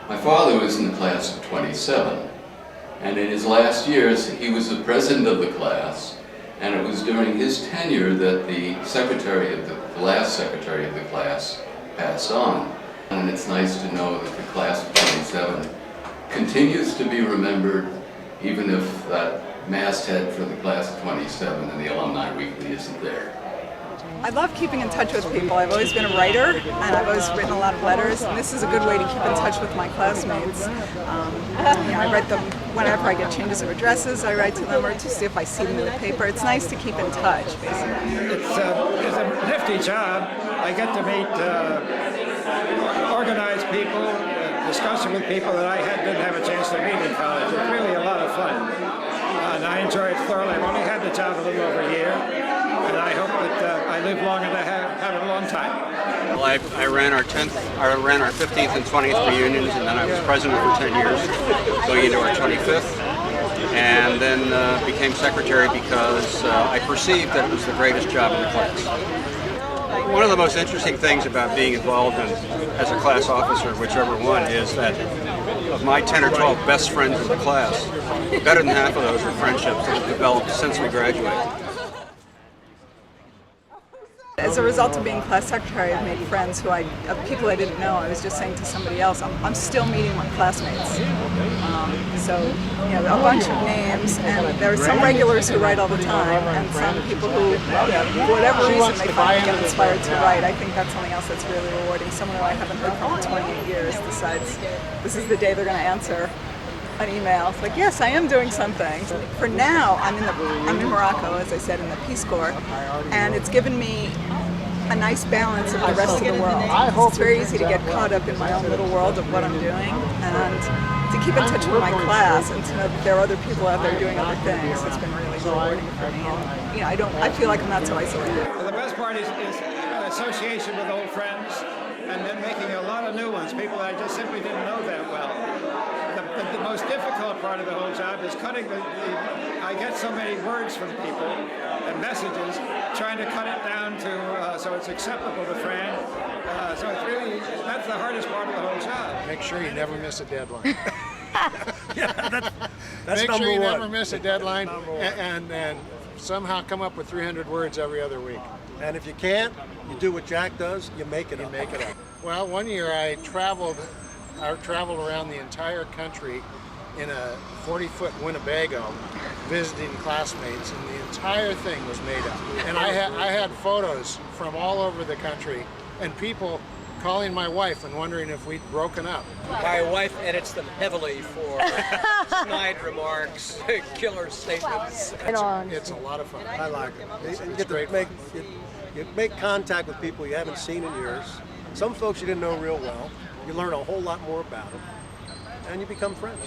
My father was in the class of 27, and in his last years he was the president of the class, and it was during his tenure that the last secretary of the class passed on. And it's nice to know that the class of 27 continues to be remembered, even if that masthead for the class of 27 and the Alumni Weekly isn't there. I love keeping in touch with people. I've always been a writer, and I've always written a lot of letters, and this is a good way to keep in touch with my classmates. I write them whenever I get changes of addresses. I write to them, or to see if I see them in the paper. It's nice to keep in touch, basically. It's a nifty job. I get to meet organized people, discussing with people that didn't have a chance to meet in college. It's really a lot of fun, and I enjoy it thoroughly. I've only had the job a little over a year, and I hope that I live long enough to have a long time. Well, I ran our 15th and 20th reunions, and then I was president for 10 years, going into our 25th, and then became secretary because I perceived that it was the greatest job in the class. One of the most interesting things about being involved as a class officer, whichever one, is that of my 10 or 12 best friends in the class, better than half of those are friendships that have developed since we graduated. As a result of being class secretary, I've made friends of people I didn't know. I was just saying to somebody else, I'm still meeting my classmates. A bunch of names, and there are some regulars who write all the time, and some people who, for whatever reason, they finally get inspired to write. I think that's something else that's really rewarding. Someone who I haven't heard from in 28 years decides this is the day they're going to answer an email. It's like, yes, I am doing something. For now, I'm in Morocco, as I said, in the Peace Corps, and it's given me a nice balance of the rest of the world. It's very easy to get caught up in my own little world of what I'm doing, and to keep in touch with my class and to know that there are other people out there doing other things has been really rewarding for me. And I feel like I'm not so isolated. The best part is association with old friends, and then making a lot of new ones, people that I just simply didn't know that well. The most difficult part of the whole job is cutting I get so many words from people and messages, trying to cut it down to so it's acceptable to Fran. So that's the hardest part of the whole job. Make sure you never miss a deadline. Yeah, that's Make number sure you one. never miss a deadline, and somehow come up with 300 words every other week. And if you can't, you do what Jack does, you make it up. Make it up. Well, one year I traveled around the entire country in a 40-foot Winnebago visiting classmates, and the entire thing was made up. And I had photos from all over the country, and people calling my wife and wondering if we'd broken up. My wife edits them heavily for snide remarks, killer statements. It's a lot of fun. I like it. You get great to you make contact with people you haven't seen in years. Some folks you didn't know real well. You learn a whole lot more about them, and you become friends.